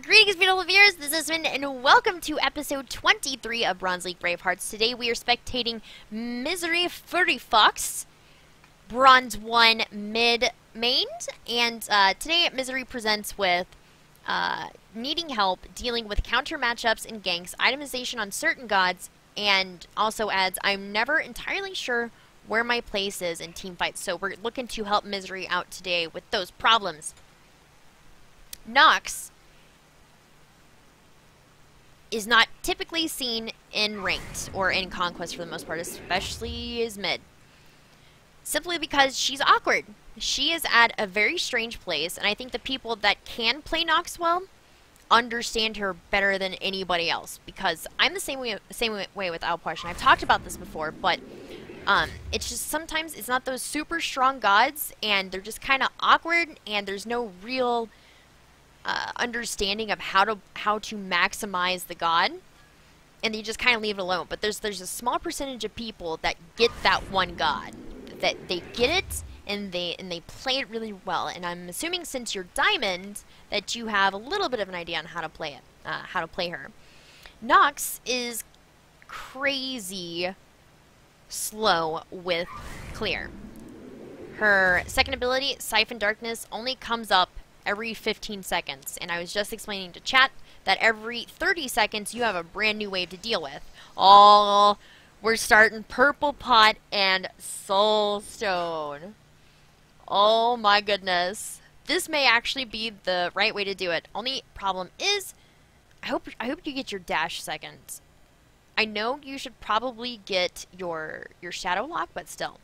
Greetings, beautiful viewers. This is Smitten, and welcome to episode 23 of Bronze League Bravehearts. Today we are spectating Misery Furry Fox, Bronze 1 mid-mained, and today Misery presents with needing help dealing with counter matchups and ganks, itemization on certain gods, and also adds, I'm never entirely sure where my place is in team fights, so we're looking to help Misery out today with those problems. Nox is not typically seen in ranked or in conquest for the most part, especially as mid. Simply because she's awkward. She is at a very strange place, and I think the people that can play Nox well understand her better than anybody else, because I'm the same way with Alparsh, and I've talked about this before, but it's just sometimes it's not those super strong gods, and they're just kind of awkward, and there's no real understanding of how to maximize the god, and you just kind of leave it alone. But there's a small percentage of people that get that one god, that they get it and they play it really well. And I'm assuming since you're diamond that you have a little bit of an idea on how to play it, how to play her. Nox is crazy slow with clear. Her second ability, Siphon Darkness, only comes up every 15 seconds, and I was just explaining to chat that every 30 seconds you have a brand new wave to deal with. Oh, we're starting Purple Pot and Soulstone. Oh my goodness. This may actually be the right way to do it. Only problem is, I hope you get your dash seconds. I know you should probably get your Shadow Lock, but still.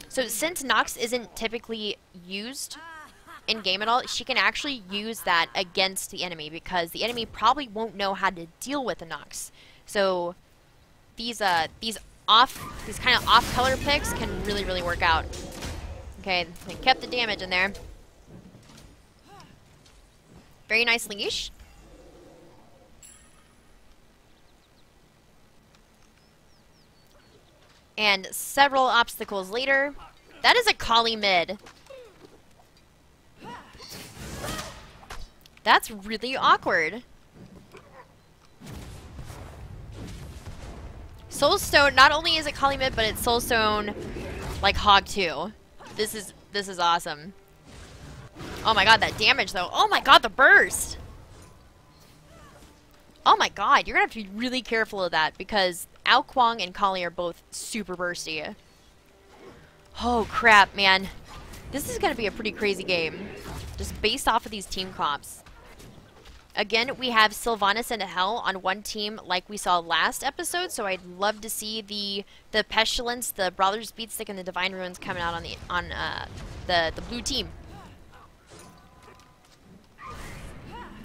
So since Nox isn't typically used in game at all, she can actually use that against the enemy, because the enemy probably won't know how to deal with a Nox. So these kind of off color picks can really work out. Okay, they kept the damage in there. Very nice leash. And several obstacles later, that is a Kali mid. That's really awkward. Soulstone, not only is it Kali mid, but it's Soulstone like Hog 2. This is awesome. Oh my god, that damage though. Oh my god, the burst. Oh my god, you're gonna have to be really careful of that, because Ao Kuang and Kali are both super bursty. Oh crap, man. This is gonna be a pretty crazy game, just based off of these team comps. Again, we have Sylvanas and Hell on one team like we saw last episode, so I'd love to see the Pestilence, the Brothers Beatstick, and the Divine Ruins coming out on the blue team.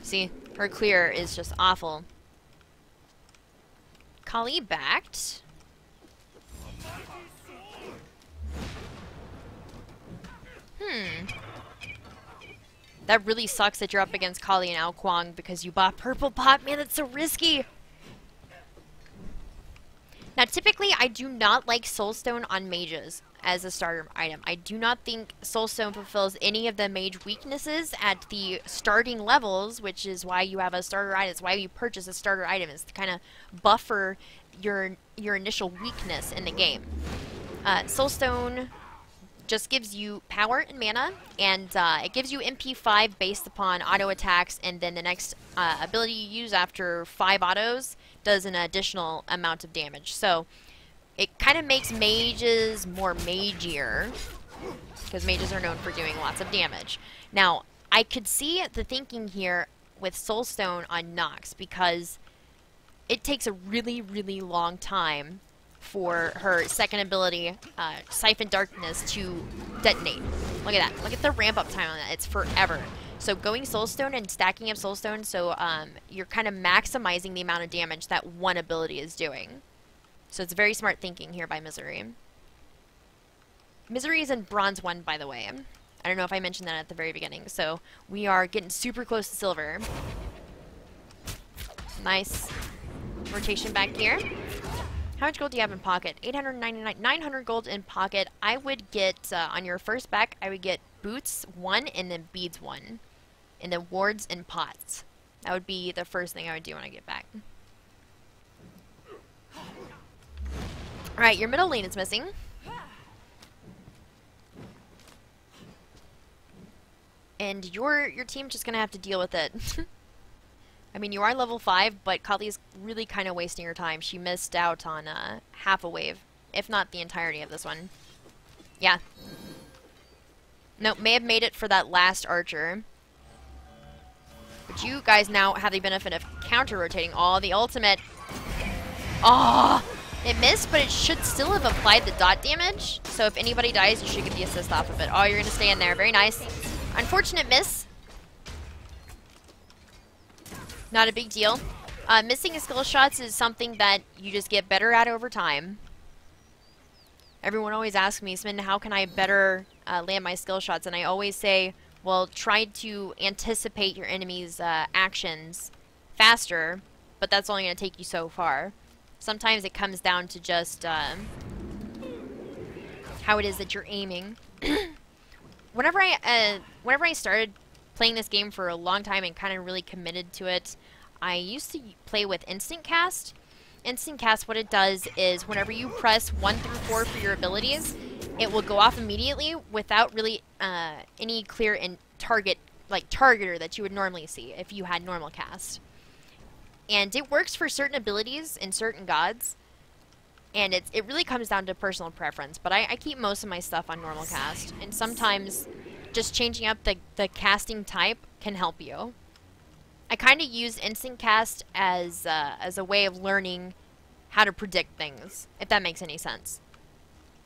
See, her clear is just awful. Kali backed. That really sucks that you're up against Kali and Ao Kuang because you bought Purple Pot. Man, that's so risky. Now, typically, I do not like Soulstone on mages as a starter item. I do not think Soulstone fulfills any of the mage weaknesses at the starting levels, which is why you have a starter item. It's why you purchase a starter item, is to kind of buffer your initial weakness in the game. Soulstone just gives you power and mana, and it gives you MP5 based upon auto attacks, and then the next ability you use after 5 autos does an additional amount of damage. So it kind of makes mages more magier, because mages are known for doing lots of damage. Now, I could see the thinking here with Soulstone on Nox, because it takes a really long time for her second ability, Siphon Darkness, to detonate. Look at that. Look at the ramp up time on that. It's forever. So going Soulstone and stacking up Soulstone, so you're kind of maximizing the amount of damage that one ability is doing. So it's very smart thinking here by Misery. Misery is in Bronze 1, by the way. I don't know if I mentioned that at the very beginning. So we are getting super close to Silver. Nice rotation back here. How much gold do you have in pocket? 899, 900 gold in pocket. I would get, on your first back, I would get boots 1 and then beads 1. And then wards and pots. That would be the first thing I would do when I get back. Alright, your middle lane is missing. And your team's just gonna have to deal with it. I mean, you are level 5, but Kali's really kind of wasting her time. She missed out on half a wave, if not the entirety of this one. Yeah. Nope, may have made it for that last archer. But you guys now have the benefit of counter-rotating. Oh, the ultimate. Oh, it missed, but it should still have applied the dot damage. So if anybody dies, you should get the assist off of it. Oh, you're going to stay in there. Very nice. Unfortunate miss. Not a big deal. Missing skill shots is something that you just get better at over time. Everyone always asks me, Smitten, how can I better land my skill shots? And I always say, well, try to anticipate your enemy's actions faster, but that's only going to take you so far. Sometimes it comes down to just how it is that you're aiming. Whenever I started playing this game for a long time and kind of really committed to it, I used to play with instant cast. Instant cast, what it does is whenever you press 1 through 4 for your abilities, it will go off immediately without really any clear targeter that you would normally see if you had normal cast. And it works for certain abilities and certain gods, and it really comes down to personal preference. But I keep most of my stuff on normal cast, and sometimes just changing up the casting type can help you. I kind of use instant cast as a way of learning how to predict things, if that makes any sense.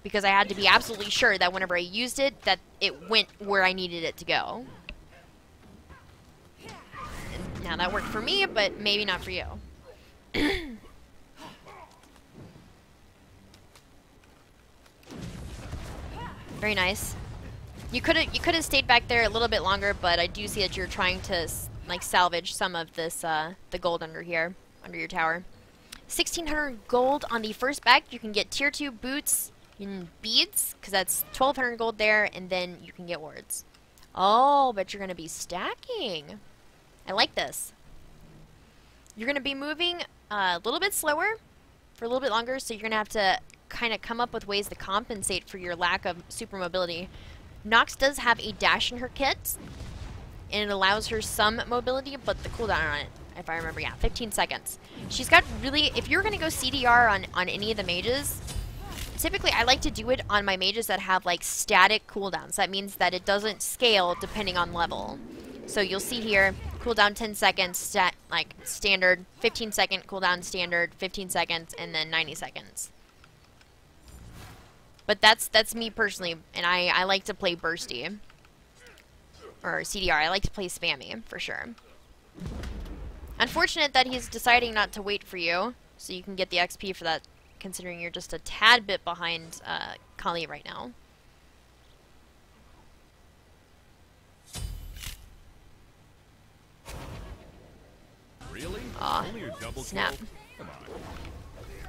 Because I had to be absolutely sure that whenever I used it, that it went where I needed it to go. And now that worked for me, but maybe not for you. Very nice. You could have stayed back there a little bit longer, but I do see that you're trying to like salvage some of this the gold under here, under your tower. 1,600 gold on the first back. You can get tier 2 boots in beads, because that's 1,200 gold there, and then you can get wards. Oh, but you're going to be stacking. I like this. You're going to be moving a little bit slower for a little bit longer, so you're going to have to kind of come up with ways to compensate for your lack of super mobility. Nox does have a dash in her kit, and it allows her some mobility, but the cooldown on it, if I remember, yeah, 15 seconds. She's got really, if you're going to go CDR on any of the mages, typically I like to do it on my mages that have like static cooldowns. That means that it doesn't scale depending on level. So you'll see here, cooldown 10 seconds, like standard, 15 second cooldown standard, 15 seconds, and then 90 seconds. But that's me personally, and I like to play bursty. Or CDR, I like to play spammy, for sure. Unfortunate that he's deciding not to wait for you, so you can get the XP for that, considering you're just a tad bit behind Kali right now. Really? Aw, Only a double snap. kill? Come on.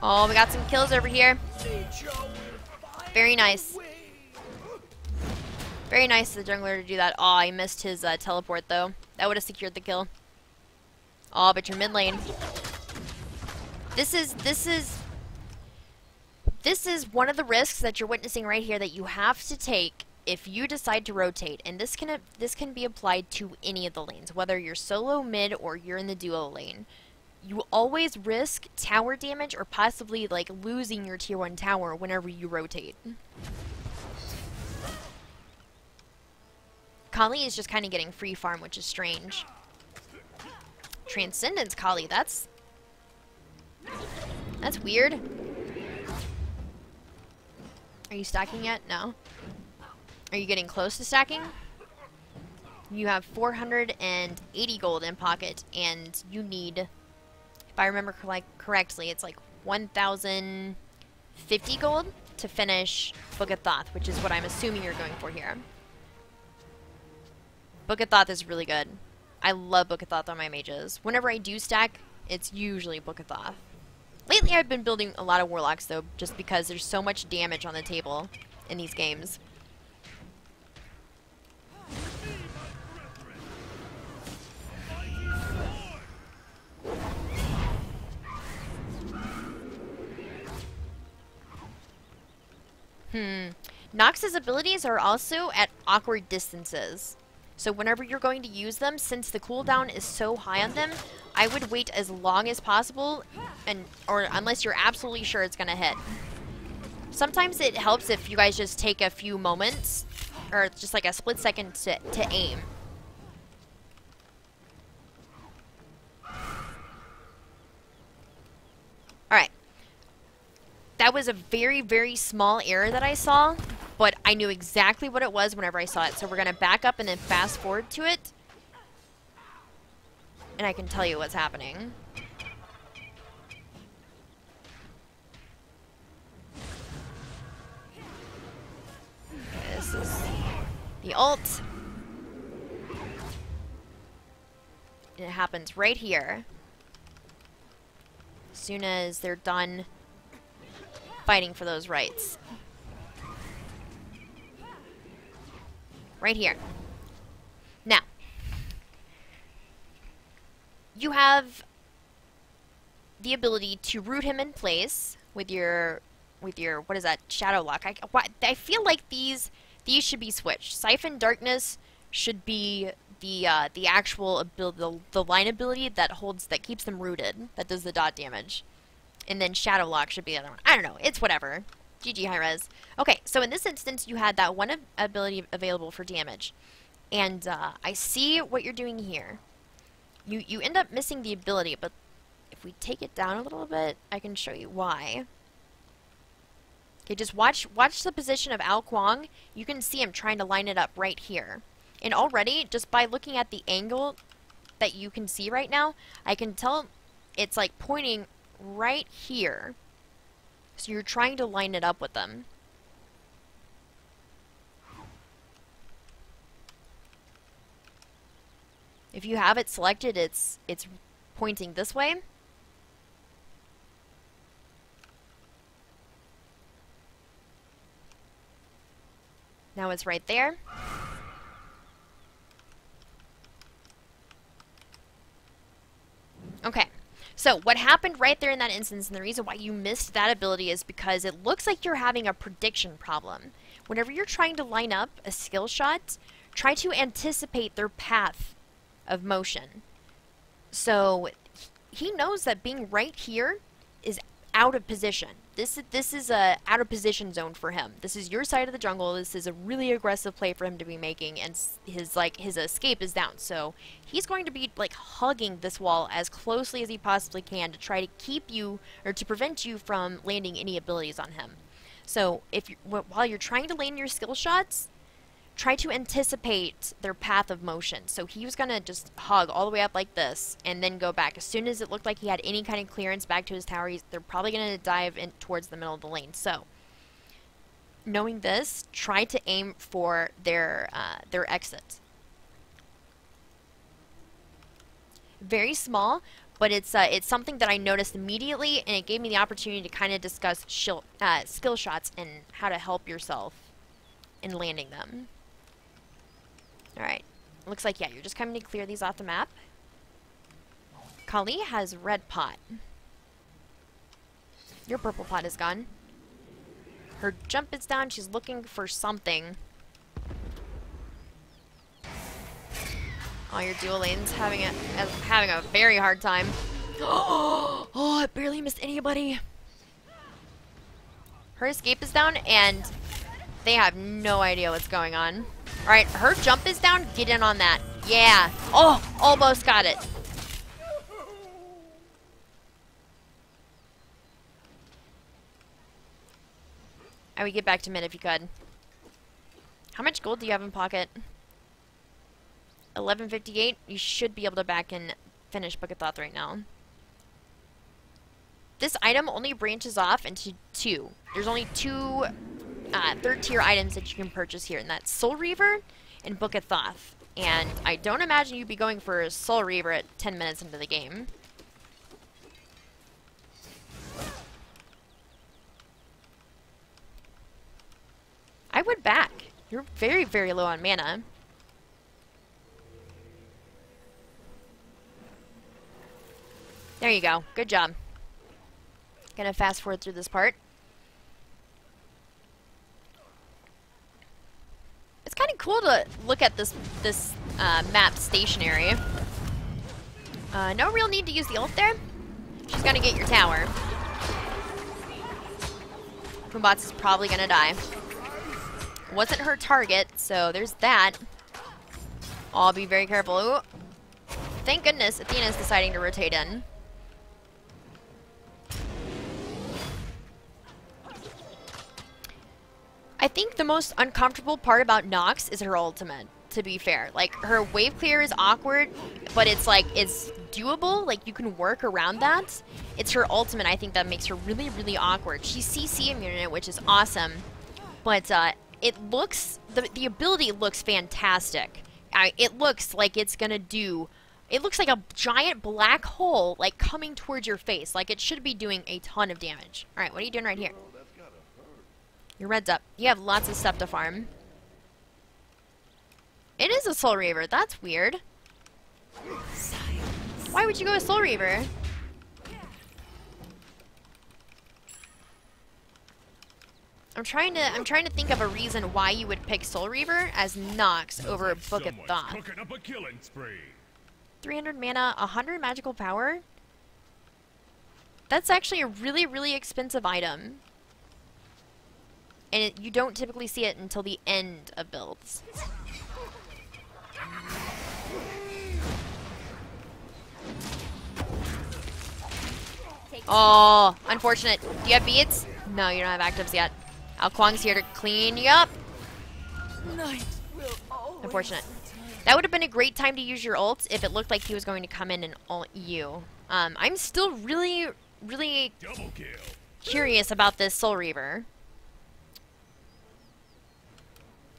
Oh, we got some kills over here. Very nice. Very nice of the jungler to do that. Aw, he missed his teleport, though. That would have secured the kill. Aw, but your mid lane. This is one of the risks that you're witnessing right here that you have to take if you decide to rotate, and this can be applied to any of the lanes, whether you're solo, mid, or you're in the duo lane. You always risk tower damage or possibly like losing your tier 1 tower whenever you rotate. Kali is just kind of getting free farm, which is strange. Transcendence Kali, that's weird. Are you stacking yet? No. Are you getting close to stacking? You have 480 gold in pocket, and you need, if I remember correctly, it's like 1,050 gold to finish Book of Thoth, which is what I'm assuming you're going for here. Book of Thoth is really good. I love Book of Thoth on my mages. Whenever I do stack, it's usually Book of Thoth. Lately, I've been building a lot of Warlocks, though, just because there's so much damage on the table in these games. Nox's abilities are also at awkward distances. So whenever you're going to use them, since the cooldown is so high on them, I would wait as long as possible, or unless you're absolutely sure it's going to hit. Sometimes it helps if you guys just take a few moments, or just like a split second to aim. Alright. That was a very, very small error that I saw, but I knew exactly what it was whenever I saw it. So we're going to back up and then fast forward to it. And I can tell you what's happening. Okay, this is the ult. And it happens right here. As soon as they're done fighting for those rights. Right here. Now, you have the ability to root him in place with your what is that, Shadow Lock. I feel like these should be switched. Siphon Darkness should be the actual ability, the line ability that keeps them rooted, that does the dot damage. And then Shadow Lock should be the other one. I don't know. It's whatever. GG high res. Okay, so in this instance, you had that one ability available for damage. And I see what you're doing here. You end up missing the ability, but if we take it down a little bit, I can show you why. Okay, just watch the position of Ao Kuang. You can see him trying to line it up right here. And already, just by looking at the angle that you can see right now, I can tell it's like pointing right here. So you're trying to line it up with them. If you have it selected, it's pointing this way. Now it's right there. Okay. So what happened right there in that instance, and the reason why you missed that ability, is because it looks like you're having a prediction problem. Whenever you're trying to line up a skill shot, try to anticipate their path of motion. So he knows that being right here is out of position. This is a out of position zone for him. This is your side of the jungle. This is a really aggressive play for him to be making, and his escape is down. So he's going to be like hugging this wall as closely as he possibly can to try to keep you, or to prevent you from landing any abilities on him. So while you're trying to land your skill shots, try to anticipate their path of motion. So he was going to just hug all the way up like this and then go back. As soon as it looked like he had any kind of clearance back to his tower, they're probably going to dive in towards the middle of the lane. So, knowing this, try to aim for their exit. Very small, but it's something that I noticed immediately, and it gave me the opportunity to kind of discuss skill shots and how to help yourself in landing them. Alright, looks like, yeah, you're just coming to clear these off the map. Kali has red pot. Your purple pot is gone. Her jump is down, she's looking for something. Oh, your dual lane's having a very hard time. Oh, I barely missed anybody. Her escape is down, and they have no idea what's going on. Alright, her jump is down. Get in on that. Yeah. Oh, almost got it. I would get back to mid if you could. How much gold do you have in pocket? 1158. You should be able to back and finish Book of Thoth right now. This item only branches off into two. There's only two third tier items that you can purchase here, and that's Soul Reaver and Book of Thoth. And I don't imagine you'd be going for Soul Reaver at 10 minutes into the game. I would back. You're very, very low on mana. There you go. Good job. Gonna fast forward through this part. cool to look at this map stationary. No real need to use the ult there. She's gonna get your tower. Pumbats is probably gonna die. Wasn't her target, so there's that. I'll be very careful. Ooh. Thank goodness Athena's deciding to rotate in. I think the most uncomfortable part about Nox is her ultimate, to be fair. Like, her wave clear is awkward, but it's like, it's doable. Like, you can work around that. It's her ultimate, I think, that makes her really, really awkward. She's CC immune, which is awesome. But it looks, the ability looks fantastic. It looks like it's gonna do, it looks like a giant black hole, like, coming towards your face. Like, it should be doing a ton of damage. Alright, what are you doing right here? Your red's up. You have lots of stuff to farm. It is a Soul Reaver. That's weird. Why would you go with Soul Reaver? I'm trying to think of a reason why you would pick Soul Reaver as Nox over Book of Thoth. 300 mana, 100 magical power? That's actually a really, really expensive item. And you don't typically see it until the end of builds. Oh, unfortunate. Do you have beads? No, you don't have actives yet. Ao Kuang's here to clean you up. Unfortunate. That would have been a great time to use your ult if it looked like he was going to come in and ult you. I'm still really, really curious about this Soul Reaver.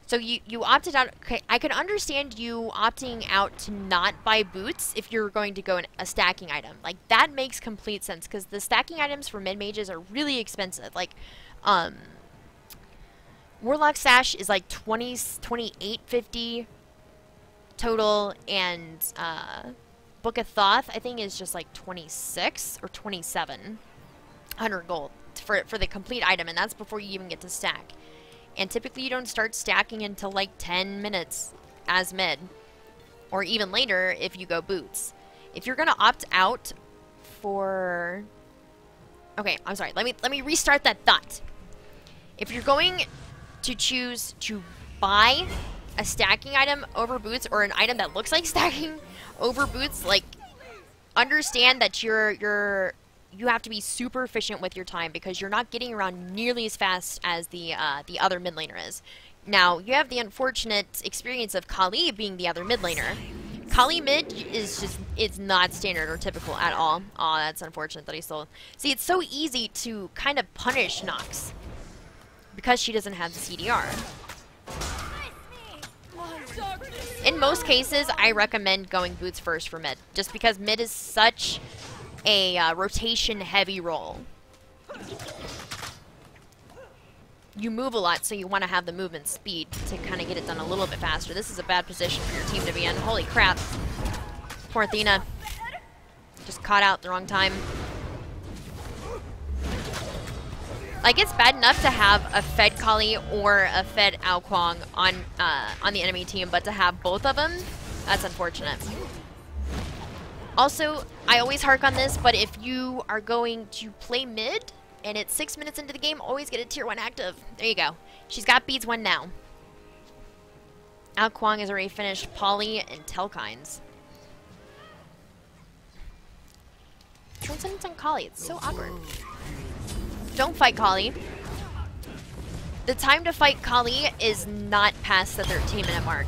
So you opted out. Okay, I can understand you opting out to not buy boots if you're going to go in a stacking item. Like, that makes complete sense because the stacking items for mid mages are really expensive. Like, Warlock Sash is like 28.50 total, and Book of Thoth I think is just like 26 or 2700 gold for the complete item, and that's before you even get to stack. And typically you don't start stacking until like 10 minutes as mid. Or even later if you go boots. If you're gonna opt out for... Okay, I'm sorry. Let me restart that thought. If you're going to choose to buy a stacking item over boots, or an item that looks like stacking over boots, like, understand that you have to be super efficient with your time because you're not getting around nearly as fast as the other mid laner is. Now, you have the unfortunate experience of Kali being the other mid laner. Kali mid is just, it's not standard or typical at all. Aw, that's unfortunate that he stole. See, it's so easy to kind of punish Nox because she doesn't have the CDR. In most cases, I recommend going boots first for mid, just because mid is such a rotation-heavy role. You move a lot, so you want to have the movement speed to kind of get it done a little bit faster. This is a bad position for your team to be in. Holy crap. Poor Athena. Just caught out the wrong time. Like, it's bad enough to have a fed Kali or a fed Ao Kuang on the enemy team, but to have both of them, that's unfortunate. Also, I always hark on this, but if you are going to play mid, and it's 6 minutes into the game, always get a tier 1 active. There you go. She's got beads 1 now. Ao Kuang has already finished Polly and Telkines. Transcendence on Kali, it's so awkward. Don't fight Kali. The time to fight Kali is not past the 13-minute mark.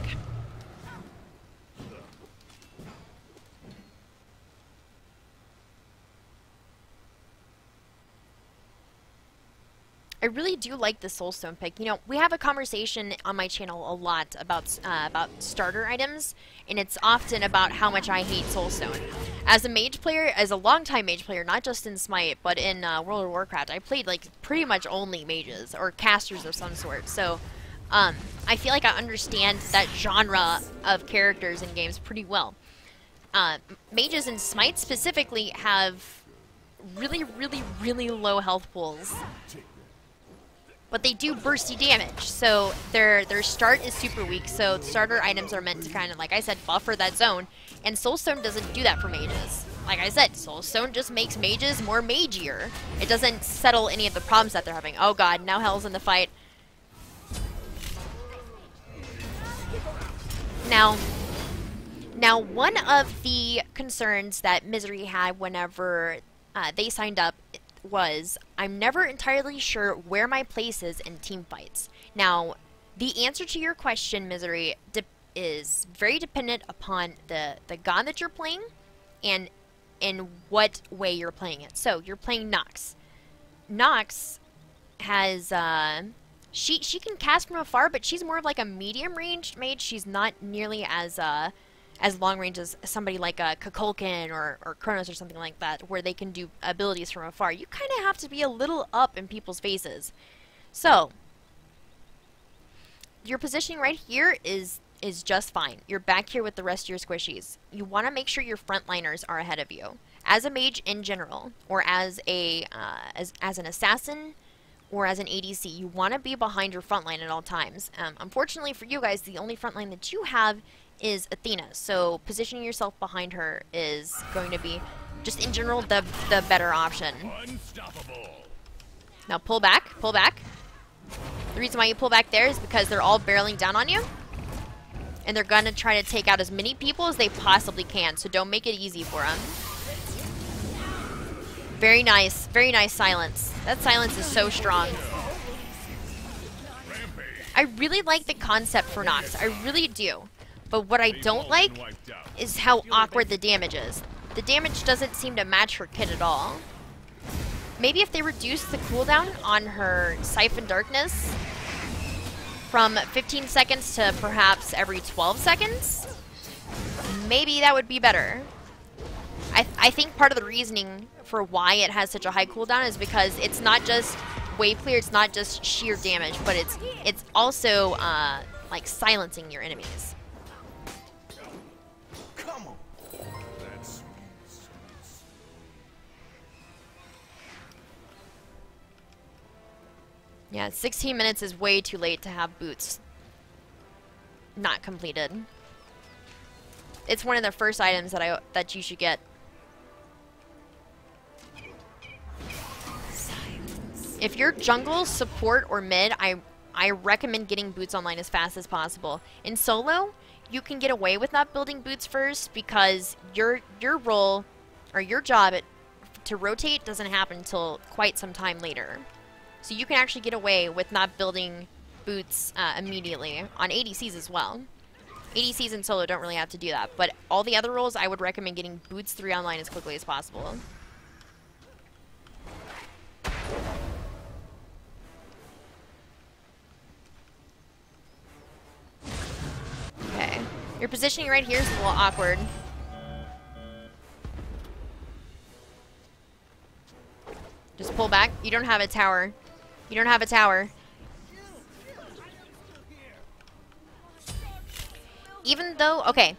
I really do like the Soulstone pick. You know, we have a conversation on my channel a lot about starter items, and it's often about how much I hate Soulstone. As a mage player, as a longtime mage player, not just in Smite, but in World of Warcraft, I played like pretty much only mages or casters of some sort. So I feel like I understand that genre of characters in games pretty well. Mages in Smite specifically have really, really, really low health pools. but they do bursty damage. So their start is super weak. So starter items are meant to kind of, like I said, buffer that zone. And Soulstone doesn't do that for mages. Like I said, Soulstone just makes mages more magier. It doesn't settle any of the problems that they're having. Oh god, now Hell's in the fight. Now, one of the concerns that Misery had whenever they signed up was, I'm never entirely sure where my place is in team fights. Now, the answer to your question, Misery, is very dependent upon the god that you're playing and in what way you're playing it. So, you're playing Nox. Nox has, she can cast from afar, but she's more of like a medium-ranged mage. She's not nearly as long range as somebody like a Kukulkan or Kronos or something like that, where they can do abilities from afar. You kind of have to be a little up in people's faces. So, your positioning right here is just fine. You're back here with the rest of your squishies. You want to make sure your frontliners are ahead of you. As a mage in general, or as a as an assassin, or as an ADC, you want to be behind your frontline at all times. Unfortunately for you guys, the only frontline that you have is Athena, so positioning yourself behind her is going to be, just in general, the better option. Unstoppable. Now pull back, pull back. The reason why you pull back there is because they're all barreling down on you, and they're going to try to take out as many people as they possibly can, so don't make it easy for them. Very nice silence. That silence is so strong. I really like the concept for Nox, I really do. But what I don't like is how awkward the damage is. The damage doesn't seem to match her kit at all. Maybe if they reduce the cooldown on her Siphon Darkness from 15 seconds to perhaps every 12 seconds, maybe that would be better. I think part of the reasoning for why it has such a high cooldown is because it's not just wave clear, it's not just sheer damage, but it's also like silencing your enemies. Come on. That's Yeah, 16 minutes is way too late to have boots not completed. It's one of the first items that you should get. If you're jungle, support, or mid, I recommend getting boots online as fast as possible. In solo, you can get away with not building boots first because your role or your job to rotate doesn't happen until quite some time later. So you can actually get away with not building boots immediately on ADCs as well. ADCs in solo don't really have to do that, but all the other roles I would recommend getting boots 3 online as quickly as possible. Okay. Your positioning right here is a little awkward. Just pull back. You don't have a tower. You don't have a tower. Even though, okay.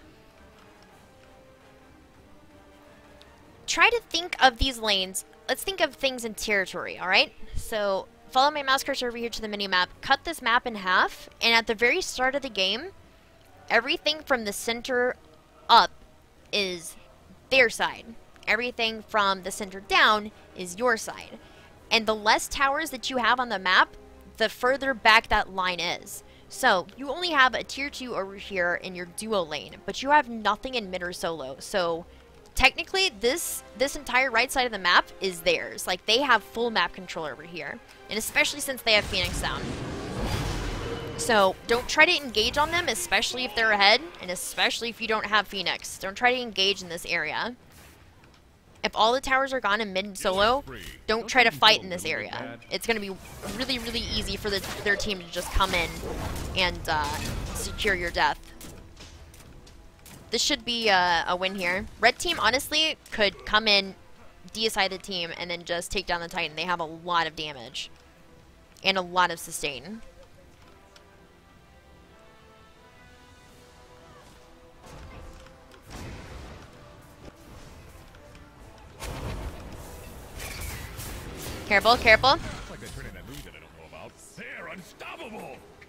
Try to think of these lanes. Let's think of things in territory, alright? So, follow my mouse cursor over here to the mini-map. Cut this map in half, and at the very start of the game, everything from the center up is their side. Everything from the center down is your side. And the less towers that you have on the map, the further back that line is. So, you only have a tier 2 over here in your duo lane, but you have nothing in mid or solo. So, technically, this entire right side of the map is theirs. Like, they have full map control over here. And especially since they have Phoenix down. So, don't try to engage on them, especially if they're ahead, and especially if you don't have Phoenix. Don't try to engage in this area. If all the towers are gone in mid and solo, don't try to fight in this area. It's going to be really, really easy for their team to just come in and secure your death. This should be a win here. Red team, honestly, could come in, DSI the team, and then just take down the Titan. They have a lot of damage and a lot of sustain. Careful, careful. like they turn in a move that I don't know about. There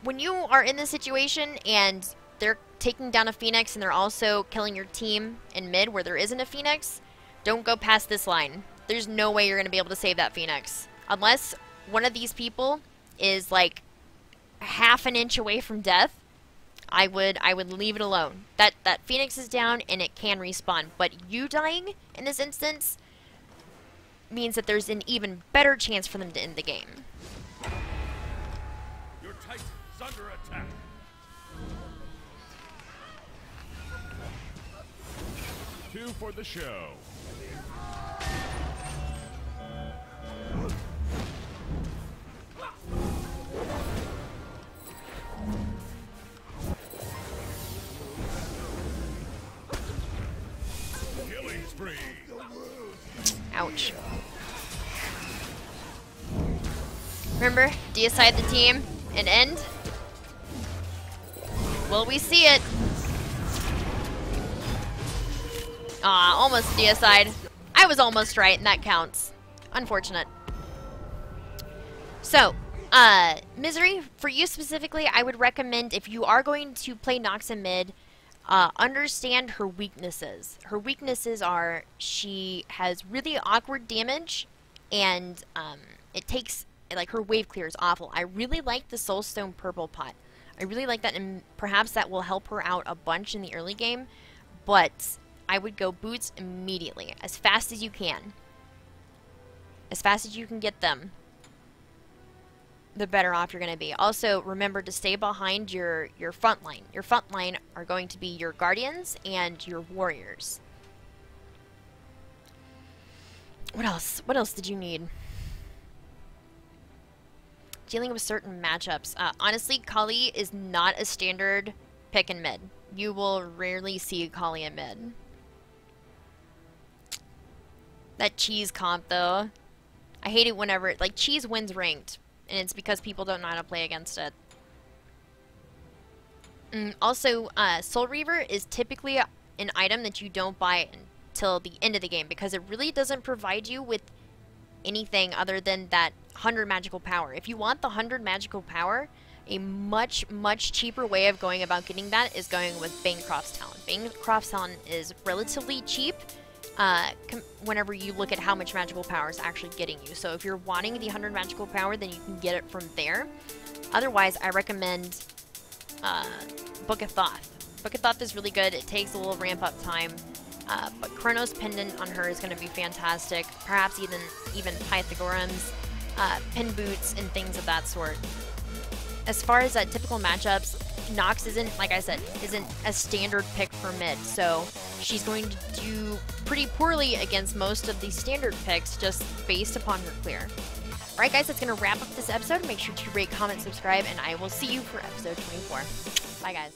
when you are in this situation and they're taking down a Phoenix and they're also killing your team in mid where there isn't a Phoenix, don't go past this line. There's no way you're going to be able to save that Phoenix. Unless one of these people is like half an inch away from death, I would leave it alone. That Phoenix is down and it can respawn, but you dying in this instance means that there's an even better chance for them to end the game. Your Titan's under attack. Two for the show. Killing spree. Ouch. Remember, deicide the team and end. Will we see it? Aw, almost deicide. I was almost right, and that counts. Unfortunate. So, Misery, for you specifically, I would recommend if you are going to play Nox in mid, understand her weaknesses. Her weaknesses are she has really awkward damage, and it takes, like, her wave clear is awful. I really like the Soulstone Purple Pot. I really like that, and perhaps that will help her out a bunch in the early game, but I would go boots immediately, as fast as you can. As fast as you can get them, the better off you're going to be. Also, remember to stay behind your front line. Your front line are going to be your Guardians and your Warriors. What else? What else did you need? Dealing with certain matchups. Honestly, Kali is not a standard pick in mid. You will rarely see Kali in mid. That Cheese comp, though. I hate it whenever, like, Cheese wins ranked, and it's because people don't know how to play against it. Also, Soul Reaver is typically an item that you don't buy until the end of the game, because it really doesn't provide you with anything other than that 100 magical power. If you want the 100 magical power, a much, much cheaper way of going about getting that is going with Bancroft's Talent. Bancroft's Talent is relatively cheap whenever you look at how much magical power is actually getting you. So if you're wanting the 100 magical power, then you can get it from there. Otherwise, I recommend Book of Thoth. Book of Thoth is really good. It takes a little ramp up time. But Chronos Pendant on her is going to be fantastic. Perhaps even Pythagorums, Pin Boots, and things of that sort. As far as typical matchups, Nox isn't, like I said, isn't a standard pick for mid, so she's going to do pretty poorly against most of these standard picks just based upon her clear. Alright guys, that's going to wrap up this episode. Make sure to rate, comment, subscribe, and I will see you for episode 24. Bye guys.